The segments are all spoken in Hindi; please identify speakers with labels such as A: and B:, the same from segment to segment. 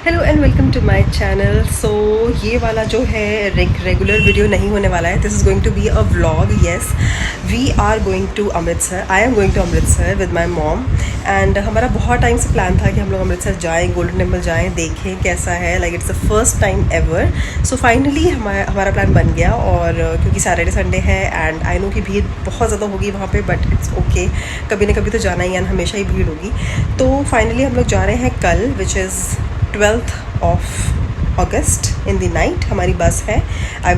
A: Hello and welcome to my channel. So ये वाला जो है रेगुलर वीडियो नहीं होने वाला है। This is going to be a vlog. Yes, we are going to Amritsar. I am going to Amritsar with my mom and हमारा बहुत टाइम से प्लान था कि हम लोग अमृतसर जाएं, गोल्डन टेम्पल जाएं, देखें कैसा है। Like it's the first time ever. So finally हमारा प्लान बन गया। और क्योंकि सैटरडे संडे है एंड आई नो कि भीड़ बहुत ज़्यादा होगी वहाँ पे, बट इट्स ओके, कभी ना कभी तो जाना ही है, हमेशा ही भीड़ होगी। तो फाइनली हम लोग जा रहे हैं कल, which is 12th of August in the night। हमारी बस है। I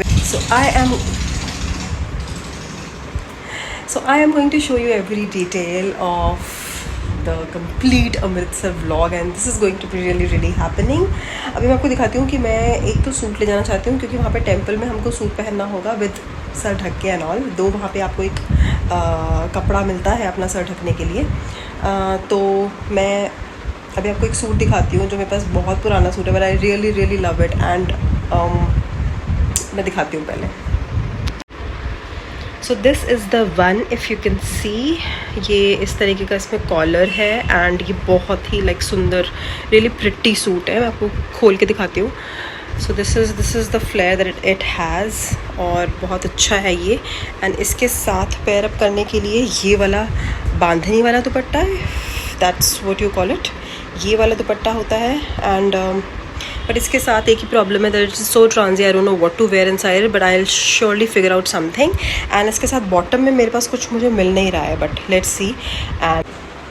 A: am going to show you every detail of the complete Amritsar vlog and this is going to be really happening। अभी मैं आपको दिखाती हूँ कि मैं एक तो सूट ले जाना चाहती हूँ क्योंकि वहाँ पे टेंपल में हमको सूट पहनना होगा विद सर ढक के एंड ऑल। दो वहाँ पे आपको एक कपड़ा मिलता है अपना सर ढकने के लिए। तो मैं अभी आपको एक सूट दिखाती हूँ जो मेरे पास बहुत पुराना सूट है, but I really love it and मैं दिखाती हूँ पहले। सो this is the one, if you can see. ये इस तरीके का इसमें कॉलर है एंड ये बहुत ही लाइक सुंदर रियली प्रिटी सूट है। मैं आपको खोल के दिखाती हूँ। So this is the flare that it has और बहुत अच्छा है ये। एंड इसके साथ पैर अप करने के लिए ये वाला बांधनी वाला दुपट्टा है, that's what you call it. ये वाला दुपट्टा होता है एंड बट इसके साथ एक ही प्रॉब्लम है, दैट इट्स सो ट्रांजी। I don't know what to wear inside, but I will surely figure out something. And इसके साथ बॉटम में मेरे पास कुछ मुझे मिल नहीं रहा है, बट लेट्स सी। एंड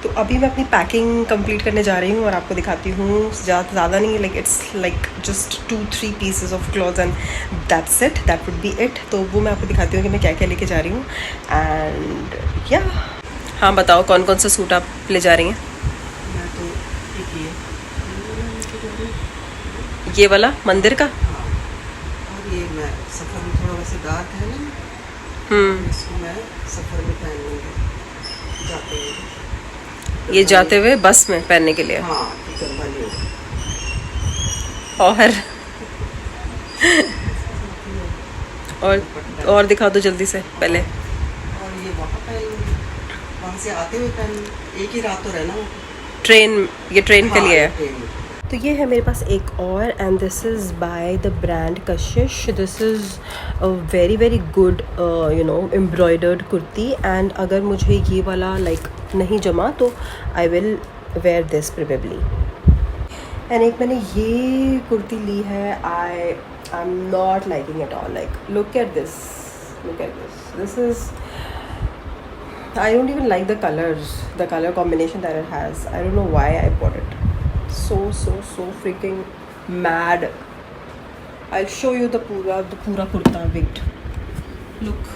A: तो अभी मैं अपनी पैकिंग कंप्लीट करने जा रही हूँ और आपको दिखाती हूँ। ज़्यादा नहीं, like it's like just 2-3 pieces of cloth and that's it, that would be it. तो वो मैं आपको दिखाती हूँ कि मैं क्या क्या लेके जा रही हूँ। एंड या हाँ, बताओ कौन कौन सा सूट आप ले जा रही हैं? ये वाला मंदिर का।
B: और ये मैं सफ़र में थोड़ा वैसे डार्क है ना, इसको मैं सफ़र में पहन लूँगी जाते हुए।
A: ये जाते हुए बस में पहनने के लिए।
B: हाँ, टिकट वाली
A: और दिखा दो जल्दी से पहले।
B: और ये वहाँ पहन लूँगी, वहाँ से आते हुए पहन, एक ही रात तो रहना।
A: ट्रेन, ये ट्रेन के लिए है।
B: ट्रेन।
A: तो ये है मेरे पास एक और and this is by the brand Kashish. This is a very good you know embroidered kurti. And अगर मुझे ये वाला लाइक नहीं जमा तो I will wear this probably. And एक मैंने ये कुर्ती ली है, I am not liking it all. Like look at this, this is, I don't even like the color combination that it has. I don't know why I bought it. So freaking mad. I'll show you the pura kurta. Wait, look.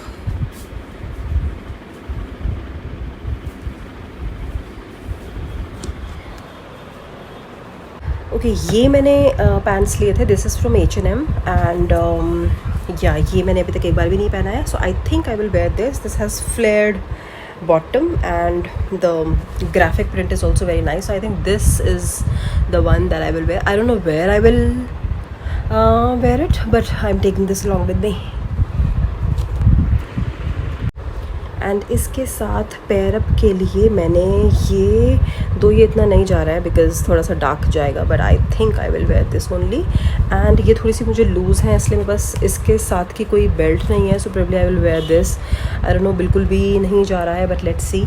A: Okay, ये मैंने पैंट्स लिए थे। This is from H&M and या ये मैंने अभी तक एक बार भी नहीं पहना है। So I think I will wear this. This has flared bottom and the graphic print is also very nice. So I think this is the one that I will wear. I don't know where I will wear it, but I'm taking this along with me. And इसके साथ पैरअप के लिए मैंने ये इतना नहीं जा रहा है बिकॉज थोड़ा सा डार्क जाएगा, but I think I will wear this only. And ये थोड़ी सी मुझे लूज़ है इसलिए मेरे पास इसके साथ की कोई बेल्ट नहीं है, so probably I will wear this. I don't no, बिल्कुल भी नहीं जा रहा है, बट लेट्स सी।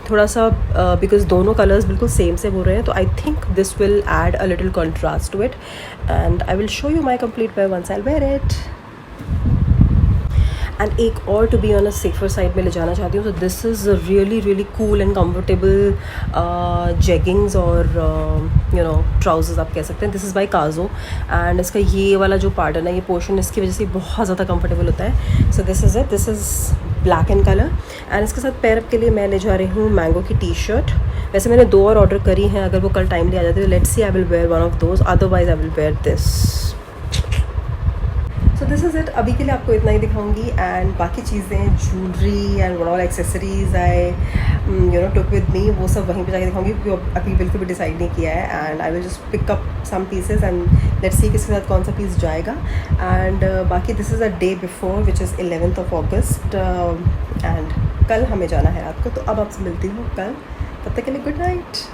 A: थोड़ा सा बिकॉज दोनों कलर्स बिल्कुल सेम हो रहे हैं, तो I think this will add a little contrast to it and I will show you my complete wear once I will wear it. And एक और to be on a safer side में ले जाना चाहती हूँ। तो this is really cool and comfortable jeggings और यू नो ट्राउजर्स आप कह सकते हैं। This is by Kazo and इसका ये वाला जो पार्ट है ना, ये पोर्शन इसकी वजह से बहुत ज़्यादा कंफर्टेबल होता है। सो this is it, this is black in colour. And इसके साथ पैरअप के लिए मैं ले जा रही हूँ मैंगो की टी शर्ट। वैसे मैंने 2 और ऑर्डर करी हैं, अगर वो कल टाइमली आ जाती है let's see, I will where one of those, otherwise I will wear this. So this is it. अभी के लिए आपको इतना ही दिखाऊंगी एंड बाकी चीज़ें jewellery and all accessories I you know took with me, वो सब वहीं पे जाके दिखाऊंगी क्योंकि अभी बिल्कुल भी डिसाइड नहीं किया है। And I will just pick up some pieces and let's see किसके साथ कौन सा पीस जाएगा। एंड बाकी this is a day before which is 11th of August and कल हमें जाना है रात को। तो अब आपसे मिलती हूँ कल, तब तक के लिए गुड नाइट।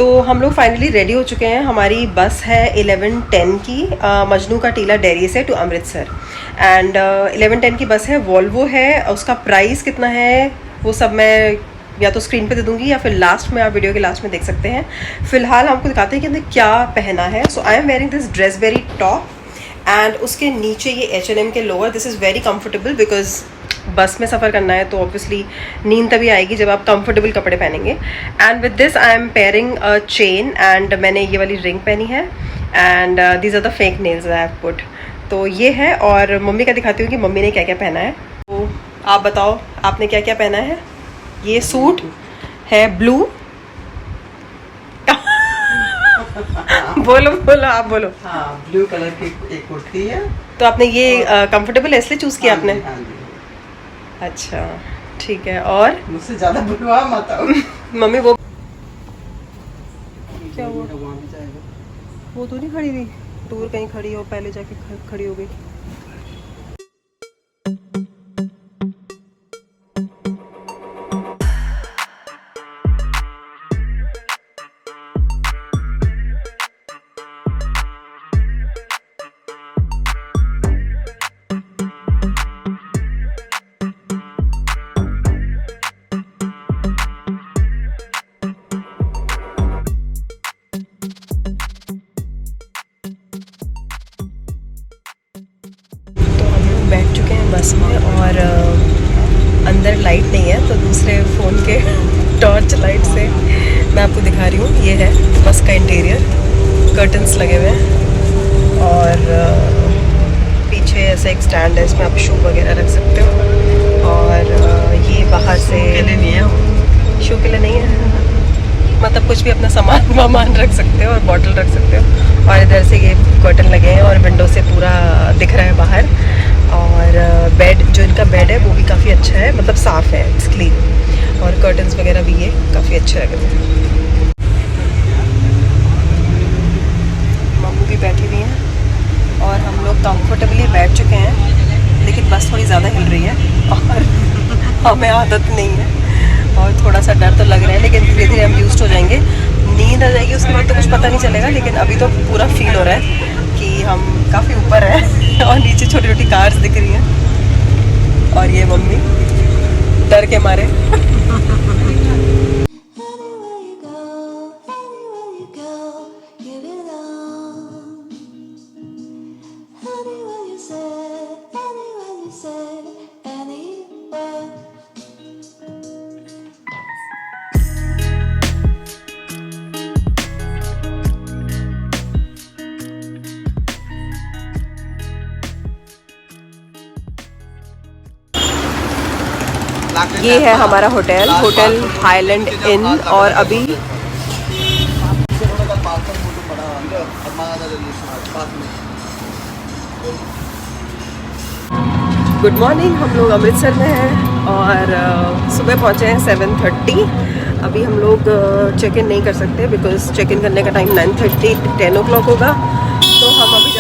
A: तो हम लोग फाइनली रेडी हो चुके हैं। हमारी बस है 11:10 की मजनू का टीला डेयरी से टू अमृतसर। एंड 11:10 की बस है, वॉल्वो है। उसका प्राइस कितना है वो सब मैं या तो स्क्रीन पे दे दूंगी या फिर लास्ट में, आप वीडियो के लास्ट में देख सकते हैं। फिलहाल हमको दिखाते हैं कि हमने क्या पहना है। So I am wearing this Dressberry top and उसके नीचे ये H&M के lower. This is very comfortable because bus में सफ़र करना है तो ऑब्वियसली नींद तभी आएगी जब आप कंफर्टेबल कपड़े पहनेंगे। And with this I am pairing a chain and मैंने ये वाली रिंग पहनी है and these are the fake nails I have put. तो ये है। और मम्मी का दिखाती हूँ कि मम्मी ने क्या क्या पहना है। तो आप बताओ आपने क्या क्या पहना है। ये सूट है ब्लू बोलो बोलो आप बोलो।
B: हाँ, ब्लू कलर की एक कुर्ती है।
A: तो आपने ये कंफर्टेबल है इसलिए चूज़ किया आपने?
B: हाँ जी।
A: अच्छा ठीक है। और
B: मुझसे ज्यादा बुलवा मत आओ।
A: मम्मी वो क्या हुआ?
B: वहाँ भी जाएगा।
A: वो तो नहीं खड़ी थी, दूर कहीं खड़ी हो, पहले जाके खड़ी हो गई। बैठ चुके हैं बस में और अंदर लाइट नहीं है तो दूसरे फ़ोन के टॉर्च लाइट से मैं आपको दिखा रही हूँ। ये है बस का इंटीरियर, कर्टन्स लगे हुए हैं और पीछे ऐसा एक स्टैंड है, इसमें आप शू वगैरह रख सकते हो। और ये बाहर से
B: के लिए नहीं है,
A: शू के लिए नहीं है, मतलब कुछ भी अपना सामान वामान रख सकते हो और बॉटल रख सकते हो। और इधर से ये कर्टन लगे हैं और विंडो से पूरा दिख रहा है बाहर। और बेड, जो इनका बेड है वो भी काफ़ी अच्छा है, मतलब साफ़ है, इट्स क्लीन। और कर्टन्स वगैरह भी ये काफ़ी अच्छे लगे हुए हैं। मम्मी भी बैठी हुई हैं और हम लोग कंफर्टेबली बैठ चुके हैं, लेकिन बस थोड़ी ज़्यादा हिल रही है और हमें आदत नहीं है और थोड़ा सा डर तो लग रहा है, लेकिन धीरे धीरे हम यूज्ड हो जाएंगे। नींद आ जाएगी उसके बाद तो कुछ पता नहीं चलेगा, लेकिन अभी तो पूरा फील हो रहा है कि हम काफ़ी ऊपर हैं और नीचे छोटी छोटी कार्स दिख रही हैं। और ये मम्मी डर के मारे ये है हमारा होटल, होटल हाईलैंड इन। और अभी गुड मॉर्निंग, हम लोग अमृतसर में हैं और सुबह पहुंचे हैं 7:30। अभी हम लोग चेक इन नहीं कर सकते बिकॉज चेक इन करने का टाइम 9:30 10 o'clock होगा। तो हम अभी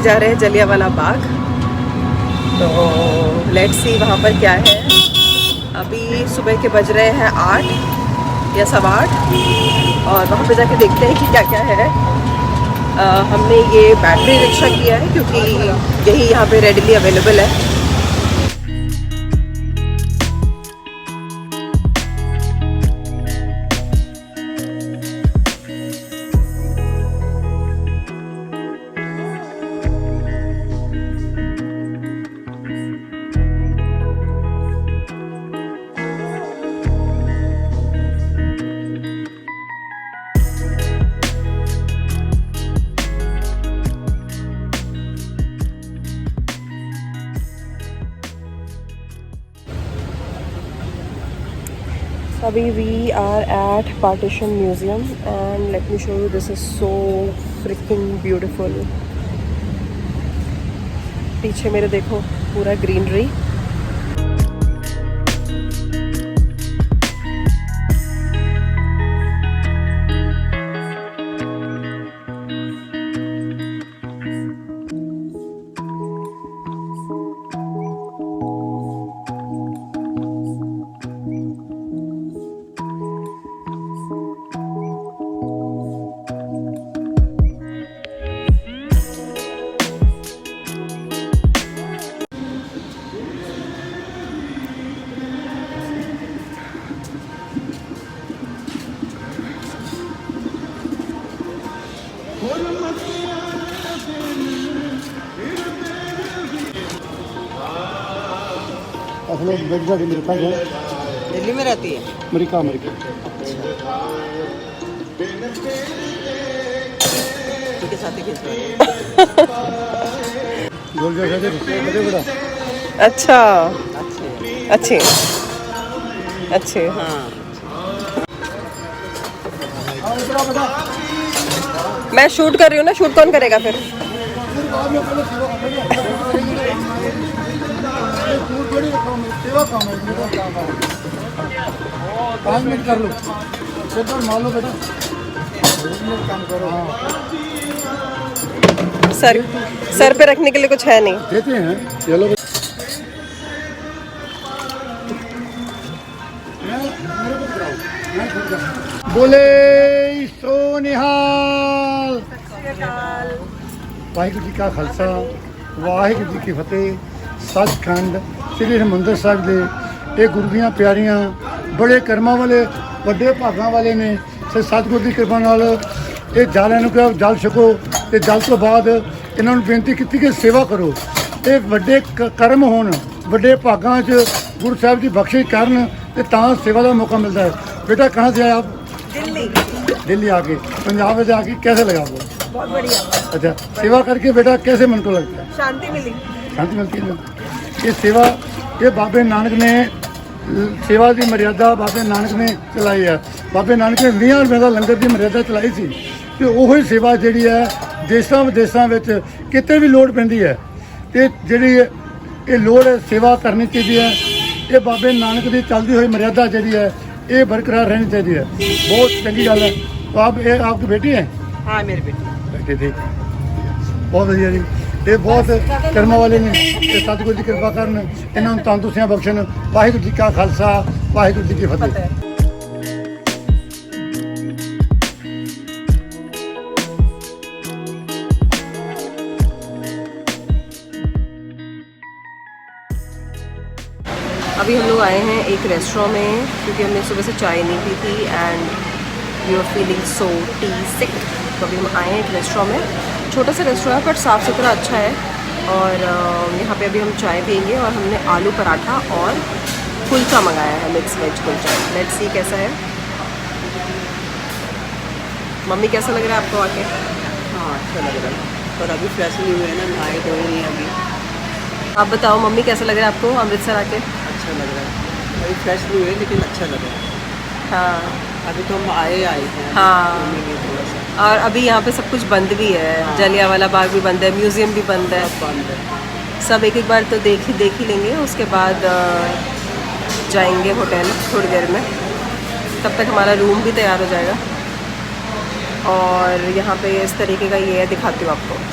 A: जा रहे हैं जलियांवाला बाग। तो लेट्स सी वहाँ पर क्या है। अभी सुबह के बज रहे हैं 8 या 8:15 और वहाँ पे जाके देखते हैं कि क्या क्या है। हमने ये बैटरी रिक्शा किया है क्योंकि यही यहाँ पे रेडीली अवेलेबल है। अभी we are at Partition Museum and let me show you, this is so freaking beautiful। पीछे मेरे देखो पूरा ग्रीनरी।
C: असल में बेटी अमेरिका है,
B: दिल्ली में रहती है।
C: America America.
B: के साथ ही खींच रहा है।
C: गोल जैसे बड़े बड़ा।
A: अच्छा
B: अच्छे
A: अच्छे अच्छे।
B: हाँ
A: मैं शूट कर रही हूँ ना, शूट कौन करेगा फिर?
C: सेवा काम है, मेरा काम है। 5 मिनट कर लो, पेपर मान लो बेटा, 1 मिनट काम करो। हाँ
A: सर पे रखने के लिए कुछ है नहीं।
C: देते हैं, चलो। बोले सो निहाल। वाहिगुरू जी का खालसा, वाहिगुरू जी की फतेह। सचखंड श्री हरिमंਦਰ ਸਾਹਿਬ ਦੇ ਇਹ ਗੁਰੂ ਦੀਆਂ ਪਿਆਰੀਆਂ ਬੜੇ ਕਰਮਾਂ ਵਾਲੇ ਵੱਡੇ ਭਾਗਾਂ ਵਾਲੇ ਨੇ। ਸੇ ਸਤਿਗੁਰ ਦੀ ਕਿਰਪਾ ਨਾਲ ਇਹ ਜਾਲਿਆਂ ਨੂੰ ਕਿਹਾ ਜਲ ਛਕੋ ਤੇ ਜਲ ਤੋਂ ਬਾਅਦ ਇਹਨਾਂ ਨੂੰ ਬੇਨਤੀ ਕੀਤੀ ਕਿ ਸੇਵਾ ਕਰੋ। ਇਹ ਵੱਡੇ ਕਰਮ ਹੋਣ, ਵੱਡੇ ਭਾਗਾਂ 'ਚ ਗੁਰੂ ਸਾਹਿਬ ਦੀ ਬਖਸ਼ਿਸ਼ ਕਰਨ ਤੇ ਤਾਂ सेवा का मौका मिलता है। बेटा कहाँ से आए आप? दिल्ली आके, पंजाब में आके कैसे लगा आपको?
A: बहुत बढ़िया।
C: अच्छा, सेवा करके बेटा कैसे मन को लगता है?
A: शांति मिली।
C: शांति मिलती है ना। ये सेवा ये बाबे नानक ने सेवा की मर्यादा बाबे नानक ने चलाई है। बाबे नानक ने 20 रुपए का लंगर की मर्यादा चलाई सी कि ਉਹੀ सेवा ਜਿਹੜੀ है देशों विदेशों ਵਿੱਚ किते भी लोड़ ਪੈਂਦੀ है ਤੇ ਜਿਹੜੀ ਇਹ ਲੋੜ ਹੈ सेवा करनी चाहिए है। ये बाबे नानक की चलती हुई मर्यादा जी है ये बरकरार रहनी चाहिए है। बहुत चंगी गल है। तो आप ये आपकी बेटी है?
B: हाँ मेरी बेटी।
C: बेटी ठीक, बहुत वधिया जी। ये बहुत कर्मा वाले ने ते सतगुरु की कृपा करन, इन्हां नूं तंदुरुस्तियां बख्शण। वाहिगुरू जी का खालसा, वाहिगुरू जी की फतेह।
A: अभी हम लोग आए हैं एक रेस्टोरेंट में क्योंकि हमने सुबह से चाय नहीं पी थी and we are feeling so tea sick. तो अभी हम आए हैं एक रेस्टोरेंट में, छोटा सा रेस्टोरेंट है बट साफ़ सुथरा अच्छा है। और यहाँ पे अभी हम चाय पियेंगे और हमने आलू पराठा और कुलचा मंगाया है, mix veg kulcha. Let's see कैसा है। मम्मी कैसा लग रहा है आपको आके?
B: हाँ अच्छा लग रहा है, पर अभी फ्रेश नहीं हुए ना, नहाए धोए नहीं अभी।
A: आप बताओ मम्मी कैसा लग रहा है आपको अमृतसर आके?
B: अच्छा लग रहा है, अभी फ्रेश नहीं हुए लेकिन अच्छा लग रहा है।
A: हाँ
B: अभी तो हम आए हैं।
A: हाँ।
B: घूमेंगे थोड़ा सा।
A: और अभी यहाँ पे सब कुछ बंद भी है।
B: हाँ।
A: जलियांवाला बाग भी बंद है, म्यूज़ियम भी बंद है,
B: सब बंद है।
A: सब एक एक बार तो देख ही लेंगे। उसके बाद जाएंगे होटल थोड़ी देर में, तब तक हमारा रूम भी तैयार हो जाएगा। और यहाँ पे इस तरीके का ये है, दिखाती हूँ आपको।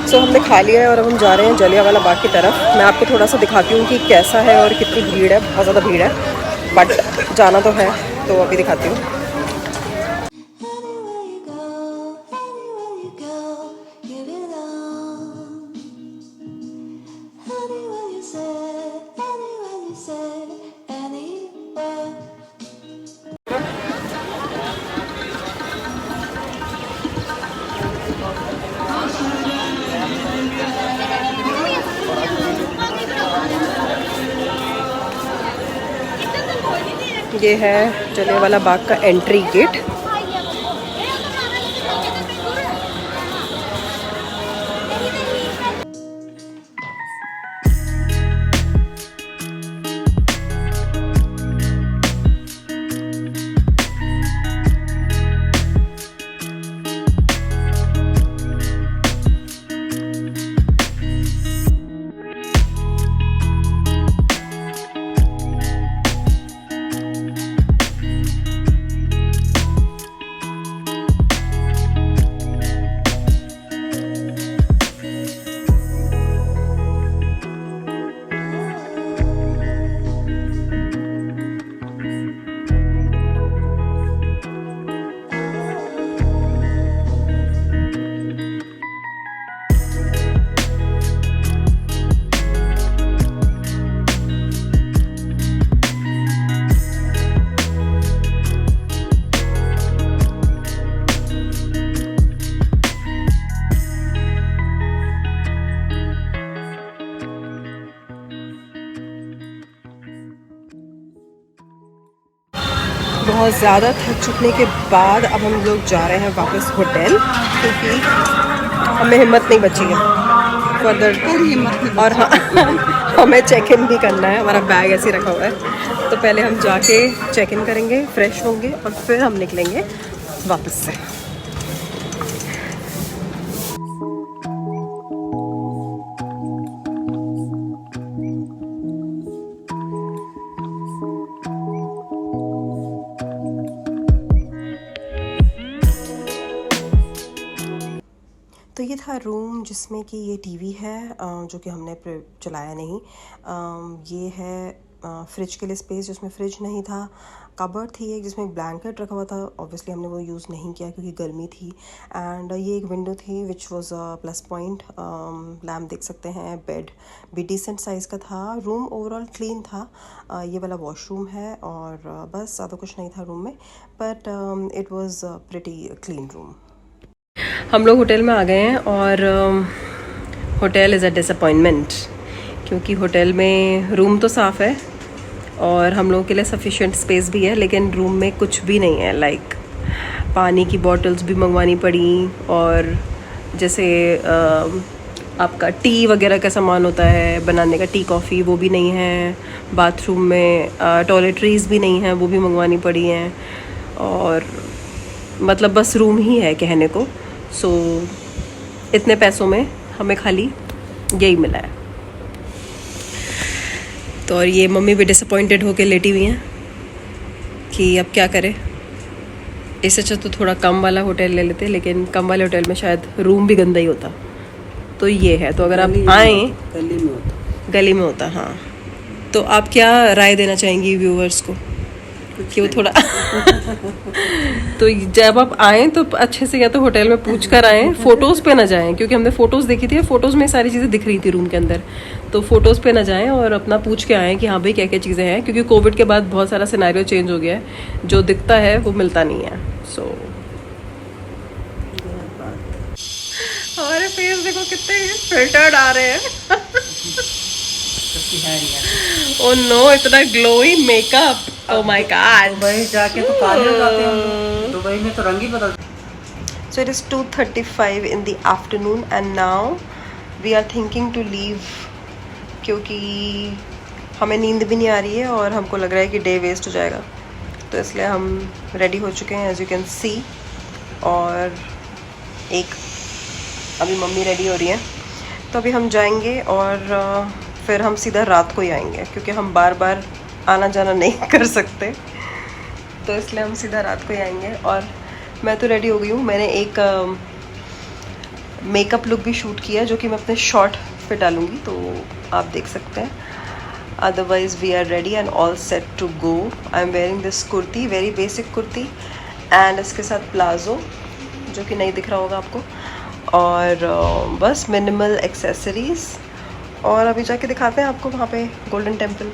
A: तो हमने खा लिया है और अब हम जा रहे हैं जलियांवाला बाग की तरफ। मैं आपको थोड़ा सा दिखाती हूँ कि कैसा है और कितनी भीड़ है। बहुत ज़्यादा भीड़ है बट जाना तो है, तो अभी दिखाती हूँ। ये है जलियांवाला बाग का एंट्री गेट। बहुत ज़्यादा थक चुकने के बाद अब हम लोग जा रहे हैं वापस होटल, क्योंकि हमें हिम्मत नहीं बची है फर्दर। और हाँ हमें चेक इन भी करना है, हमारा बैग ऐसे रखा हुआ है। तो पहले हम जाके चेक इन करेंगे, फ्रेश होंगे और फिर हम निकलेंगे वापस से। तो ये था रूम जिसमें कि ये टीवी है जो कि हमने चलाया नहीं। ये है फ्रिज के लिए स्पेस जिसमें फ्रिज नहीं था। कबर्ड थी एक जिसमें ब्लैंकेट रखा हुआ था, ऑब्वियसली हमने वो यूज़ नहीं किया क्योंकि गर्मी थी। एंड ये एक विंडो थी which was plus point. Lamp देख सकते हैं, बेड भी डिसेंट साइज़ का था। रूम ओवरऑल क्लीन था। ये वाला वॉशरूम है और बस ज़्यादा कुछ नहीं था रूम में, but it was pretty clean room. हम लोग होटल में आ गए हैं और होटल इज़ अ डिसअपॉइंटमेंट, क्योंकि होटल में रूम तो साफ़ है और हम लोगों के लिए सफिशिएंट स्पेस भी है, लेकिन रूम में कुछ भी नहीं है। लाइक पानी की बॉटल्स भी मंगवानी पड़ी, और जैसे आपका टी वगैरह का सामान होता है बनाने का, टी कॉफ़ी, वो भी नहीं है। बाथरूम में टॉयलेटरीज़ भी नहीं हैं, वो भी मंगवानी पड़ी हैं। और मतलब बस रूम ही है कहने को। सो इतने पैसों में हमें खाली यही मिला है। तो और ये मम्मी भी डिसअपॉइंटेड होके लेटी हुई हैं कि अब क्या करें। इससे अच्छा तो थोड़ा कम वाला होटल ले लेते, लेकिन कम वाले होटल में शायद रूम भी गंदा ही होता। तो ये है, तो अगर आप आएँ गली में होता हाँ। तो आप क्या राय देना चाहेंगी व्यूअर्स को कि वो थोड़ा तो जब आप आएँ तो अच्छे से या तो होटल में पूछ कर आएँ, फ़ोटोज़ पे ना जाएं, क्योंकि हमने फ़ोटोज़ देखी थी, फ़ोटोज़ में सारी चीज़ें दिख रही थी रूम के अंदर। तो फ़ोटोज़ पे ना जाएं और अपना पूछ के आएँ कि हाँ भाई क्या क्या चीज़ें हैं, क्योंकि कोविड के बाद बहुत सारा सिनेरियो चेंज हो गया है, जो दिखता है वो मिलता नहीं है। सो हमारे फेस देखो कितने फिल्टर्ड आ रहे हैं। ओह नो, इतना glowy makeup, oh my God.
B: Dubai जाके तो काले हो जाते हैं, दुबई में तो रंग ही बदल।
A: So it is 2:35 in the afternoon and now we are thinking to leave, क्योंकि हमें नींद भी नहीं आ रही है और हमको लग रहा है कि डे वेस्ट हो जाएगा। तो इसलिए हम रेडी हो चुके हैं, एज यू कैन सी। और एक अभी मम्मी रेडी हो रही है, तो अभी हम जाएंगे और फिर हम सीधा रात को ही आएंगे, क्योंकि हम बार बार आना जाना नहीं कर सकते। तो इसलिए हम सीधा रात को ही आएंगे। और मैं तो रेडी हो गई हूँ। मैंने एक मेकअप लुक भी शूट किया जो कि मैं अपने शॉर्ट पे डालूँगी, तो आप देख सकते हैं। Otherwise we are ready and all set to go. I am wearing this kurti, very basic kurti, and इसके साथ प्लाजो जो कि नहीं दिख रहा होगा आपको, और बस मिनिमल एक्सेसरीज़। और अभी जाके दिखाते हैं आपको वहाँ पे गोल्डन टेम्पल।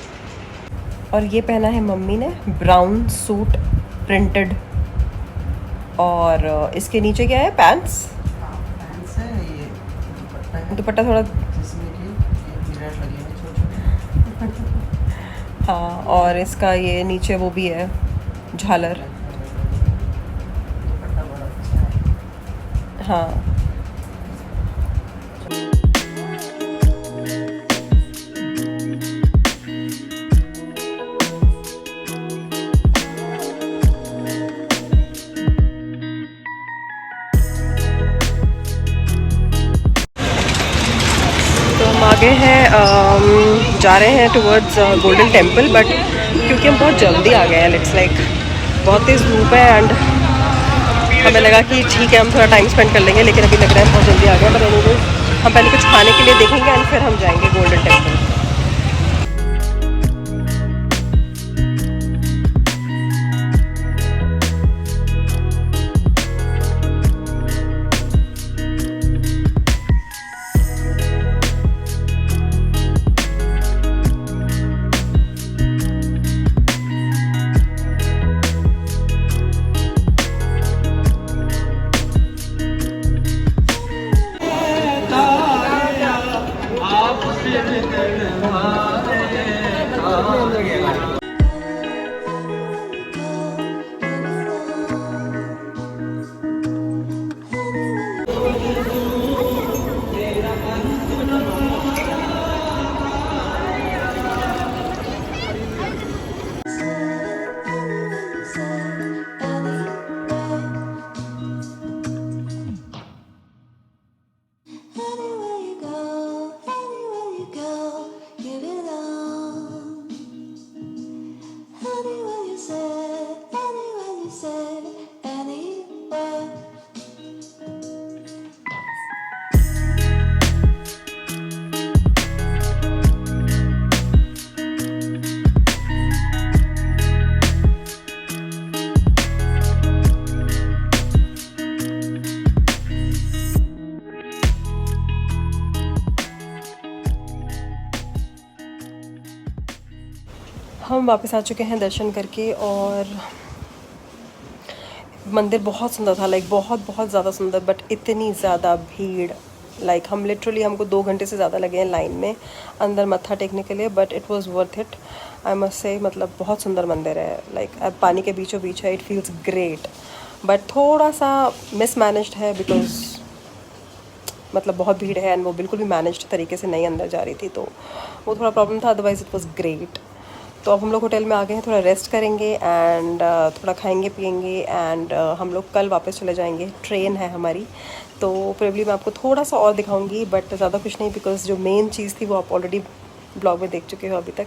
A: और ये पहना है मम्मी ने, ब्राउन सूट प्रिंटेड, और इसके नीचे क्या है, पैंट्स
B: है, ये दुपट्टा है,
A: दुपट्टा थोड़ा
B: जिसमें कि ये मिरर लगे हैं छोटे-छोटे।
A: हाँ, और इसका ये नीचे वो भी है झालर।
B: दुपट्टा बड़ा अच्छा है।
A: हाँ, आगे हैं, जा रहे हैं टुवर्ड्स गोल्डन टेम्पल, बट क्योंकि हम बहुत जल्दी आ गए हैं, इट्स लाइक बहुत तेज़ धूप है एंड हमें लगा कि ठीक है हम थोड़ा टाइम स्पेंड कर लेंगे, लेकिन अभी लग रहा है बहुत जल्दी आ गए। पर हम पहले कुछ खाने के लिए देखेंगे एंड फिर हम जाएंगे गोल्डन टेम्पल। हम वापस आ चुके हैं दर्शन करके, और मंदिर बहुत सुंदर था, लाइक बहुत बहुत ज़्यादा सुंदर, बट इतनी ज़्यादा भीड़, लाइक हम लिटरली, हमको 2 घंटे से ज़्यादा लगे हैं लाइन में अंदर मत्था टेकने के लिए, but it was worth it, I must say. मतलब बहुत सुंदर मंदिर है, लाइक अब पानी के बीचों बीच है, इट फील्स ग्रेट, बट थोड़ा सा मिसमैनेज्ड है, बिकॉज मतलब बहुत भीड़ है, एंड वो बिल्कुल भी मैनेज्ड तरीके से नहीं अंदर जा रही थी, तो वो थोड़ा प्रॉब्लम था, अदरवाइज़ इट वाज ग्रेट। तो अब हम लोग होटल में आ गए हैं, थोड़ा रेस्ट करेंगे एंड थोड़ा खाएंगे पिएंगे, एंड हम लोग कल वापस चले जाएंगे, ट्रेन है हमारी, तो प्रोबेबली मैं आपको थोड़ा सा और दिखाऊंगी, बट ज़्यादा कुछ नहीं, बिकॉज जो मेन चीज़ थी वो आप ऑलरेडी ब्लॉग में देख चुके हो अभी तक।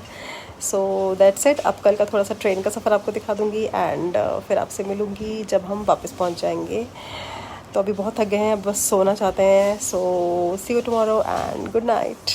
A: So that's it. अब कल का थोड़ा सा ट्रेन का सफ़र आपको दिखा दूँगी, एंड फिर आपसे मिलूँगी जब हम वापस पहुँच जाएंगे। तो अभी बहुत थक गए हैं, बस सोना चाहते हैं, so see you tomorrow and good night.